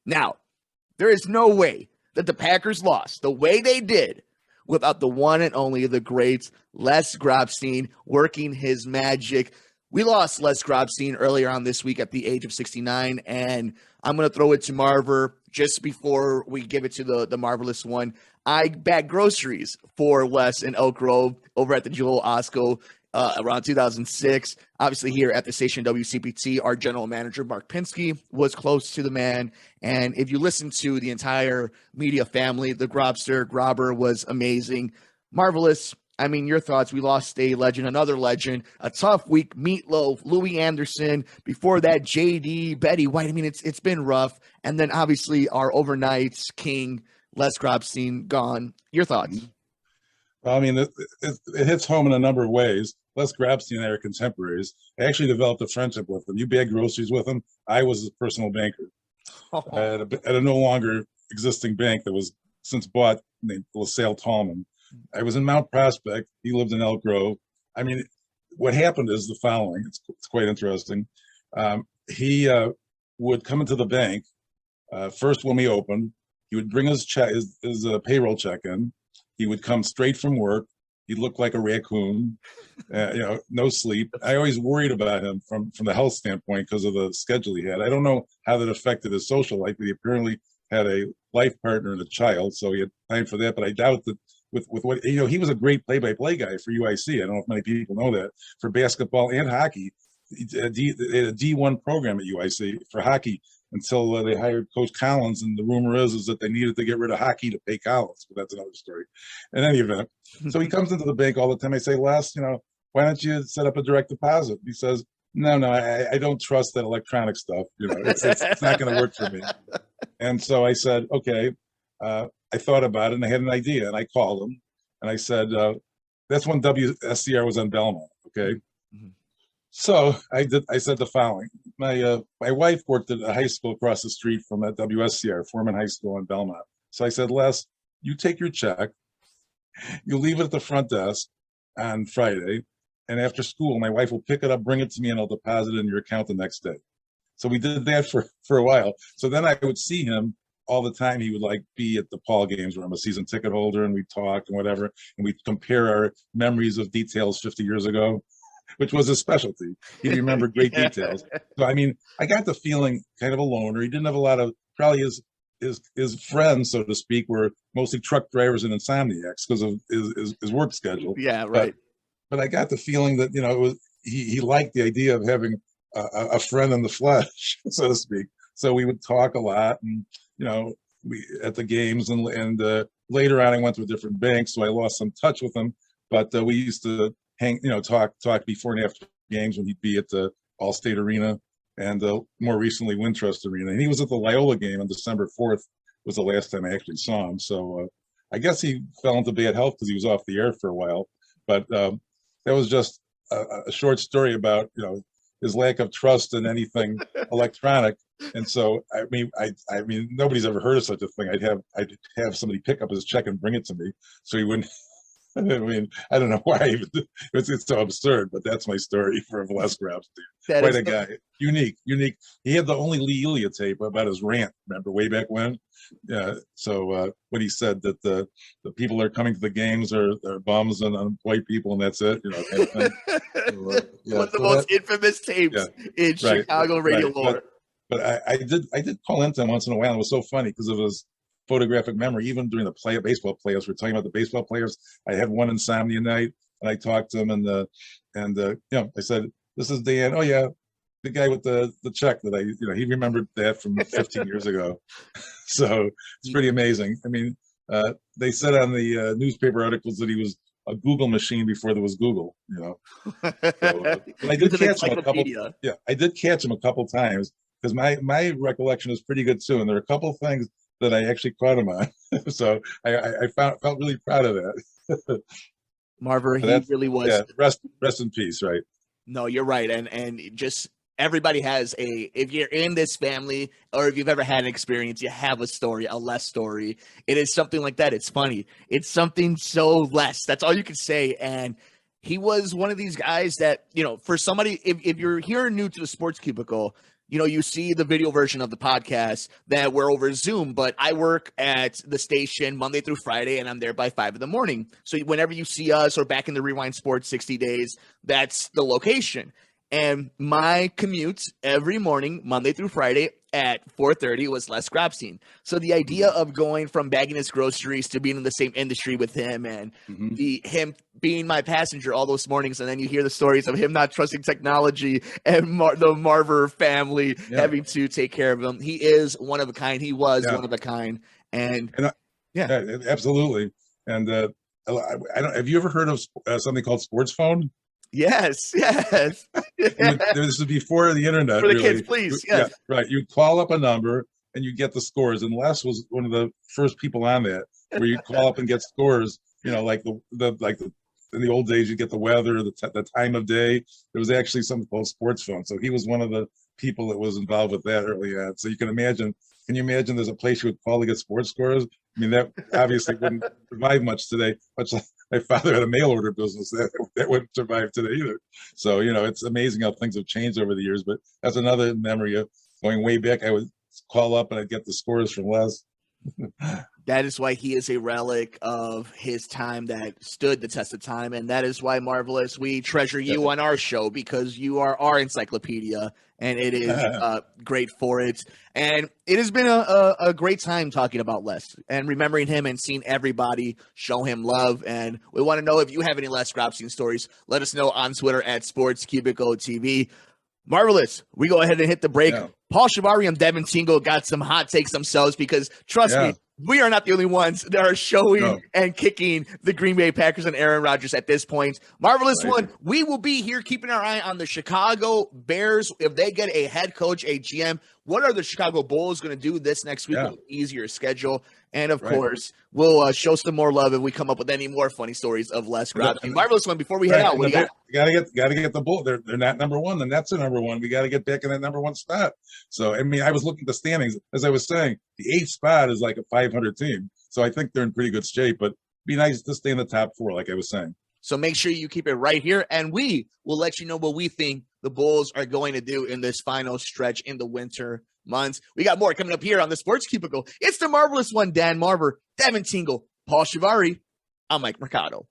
Now, there is no way that the Packers lost the way they did without the one and only the great Les Grobstein working his magic. We lost Les Grobstein earlier on this week at the age of 69, and I'm going to throw it to Marver just before we give it to the marvelous one. I bagged groceries for Les in Elk Grove over at the Jewel Osco around 2006. Obviously, here at the station WCPT, our general manager, Mark Pinsky, was close to the man. And if you listen to the entire media family, the Grobber was amazing, marvelous. I mean, your thoughts. We lost a legend, another legend, a tough week. Meatloaf, Louis Anderson, before that, JD, Betty White. I mean, it's been rough. And then obviously our overnight king, Les Grobstein, gone. Your thoughts? Well, I mean, it hits home in a number of ways. Les Grobstein and I are contemporaries. I actually developed a friendship with him. You bagged groceries with him. I was his personal banker at a no longer existing bank that was since bought, named LaSalle Tallman. I was in Mount Prospect. He lived in Elk Grove. I mean, what happened is the following. It's quite interesting. He would come into the bank first when we opened. He would bring his check, his payroll check in. He would come straight from work. He looked like a raccoon, no sleep. I always worried about him from the health standpoint because of the schedule he had. I don't know how that affected his social life, but he apparently had a life partner and a child, so he had time for that. But I doubt that with what, he was a great play-by-play guy for UIC. I don't know if many people know that. For basketball and hockey, they had a D1 program at UIC for hockey until they hired Coach Collins, and the rumor is that they needed to get rid of hockey to pay Collins, but that's another story. In any event, so he comes into the bank all the time. I say, Les, why don't you set up a direct deposit? He says, no, I don't trust that electronic stuff. It's not going to work for me. And so I said, okay. I thought about it, and I had an idea, and I called him, and I said, that's when WSCR was on Belmont, okay? Mm-hmm. So I said the following. My wife worked at a high school across the street from that WSCR, Foreman High School in Belmont. So I said, Les, you take your check, you leave it at the front desk on Friday, and after school, my wife will pick it up, bring it to me, and I'll deposit it in your account the next day. So we did that for a while. So then I would see him all the time. He would be at the Paul games where I'm a season ticket holder, and we talk and whatever, and we compare our memories of details 50 years ago, which was his specialty. He remembered great details. So, I mean, I got the feeling kind of a loner. He didn't have a lot of, probably his friends, so to speak, were mostly truck drivers and insomniacs because of his work schedule. Yeah, right. But I got the feeling that, it was, he liked the idea of having a friend in the flesh, so to speak. So we would talk a lot, and, we at the games, and later on I went to a different bank, so I lost some touch with him. But we used to hang, talk before and after games when he'd be at the Allstate Arena, and more recently Wintrust Arena. And he was at the Loyola game on December 4th was the last time I actually saw him. So I guess he fell into bad health because he was off the air for a while. But that was just a short story about, his lack of trust in anything electronic. And so, I mean, nobody's ever heard of such a thing. I'd have somebody pick up his check and bring it to me, so he wouldn't. I mean, I don't know why it's so absurd, but that's my story for Les Grobstein. Quite a guy, unique. He had the only Lee Elia tape about his rant. Remember way back when? Yeah. So when he said that the people that are coming to the games are bums and white people, and that's it. Kind of thing. So, one of the most infamous tapes in Chicago radio lore. But I did call into him once in a while. It was so funny because of his photographic memory. Even during the baseball playoffs, we're talking about the baseball players. I had one insomnia night, and I talked to him, and I said, "This is Dan." Oh yeah, the guy with the check that he remembered that from 15 years ago. So it's pretty amazing. I mean, they said on the newspaper articles that he was a Google machine before there was Google. So, but I did catch him a couple. Yeah, I did catch him a couple times because my recollection is pretty good too, and there are a couple things that I actually caught him on. So I felt really proud of that. Marver, he really was. Yeah, rest in peace, right? No, you're right. And just everybody has if you're in this family or if you've ever had an experience, you have a story, a Les story. It is something like that. It's funny. It's something so Les. That's all you can say. And he was one of these guys that, for somebody, if you're here new to the Sports Cubicle, you see the video version of the podcast that we're over Zoom, but I work at the station Monday through Friday, and I'm there by 5 in the morning. So whenever you see us or back in the Rewind Sports 60 days, that's the location. And my commute every morning, Monday through Friday at 4:30 was Les Grobstein. So the idea of going from bagging his groceries to being in the same industry with him and him being my passenger all those mornings, and then you hear the stories of him not trusting technology and the Marver family having to take care of him. He is one of a kind. He was one of a kind. And absolutely. And I don't. Have you ever heard of something called Sports Phone? Yes. This was before the internet. For the kids, please. Yes. Yeah, right. You call up a number and you get the scores. And Les was one of the first people on that, where you call up and get scores. Like in the old days, you get the weather, the time of day. There was actually something called Sports Phone. So he was one of the people that was involved with that early on. So you can imagine. Can you imagine there's a place you would call to get sports scores? I mean, that obviously wouldn't survive much today. Much like my father had a mail order business that wouldn't survive today either. So, it's amazing how things have changed over the years. But that's another memory of going way back. I would call up and I'd get the scores from Les. That is why he is a relic of his time that stood the test of time. And that is why, Marvelous, we treasure you on our show, because you are our encyclopedia, and it is great for it. And it has been a great time talking about Les and remembering him and seeing everybody show him love. And we want to know if you have any Les Grobstein stories. Let us know on Twitter at Sports Cubicle TV. Marvelous. We go ahead and hit the break. Yeah. Paul Chivari and Devin Tingle got some hot takes themselves, because trust me, we are not the only ones that are showing and kicking the Green Bay Packers and Aaron Rodgers at this point. Marvelous one. We will be here keeping our eye on the Chicago Bears. If they get a head coach, a GM, what are the Chicago Bulls going to do this next week with an easier schedule? And, of course, we'll show some more love if we come up with any more funny stories of Les Grobstein. Marvelous one. Before we head out, what do you got? Gotta get the Bulls. They're not number one. The Nets are number one. We got to get back in that number one spot. So, I mean, I was looking at the standings. As I was saying, the 8th spot is like a 500 team. So I think they're in pretty good shape. But it'd be nice to stay in the top 4, like I was saying. So make sure you keep it right here, and we will let you know what we think the Bulls are going to do in this final stretch in the winter months. We got more coming up here on the Sports Cubicle. It's the Marvelous one, Dan Marver, Devin Tingle, Paul Chivari. I'm Mike Mercado.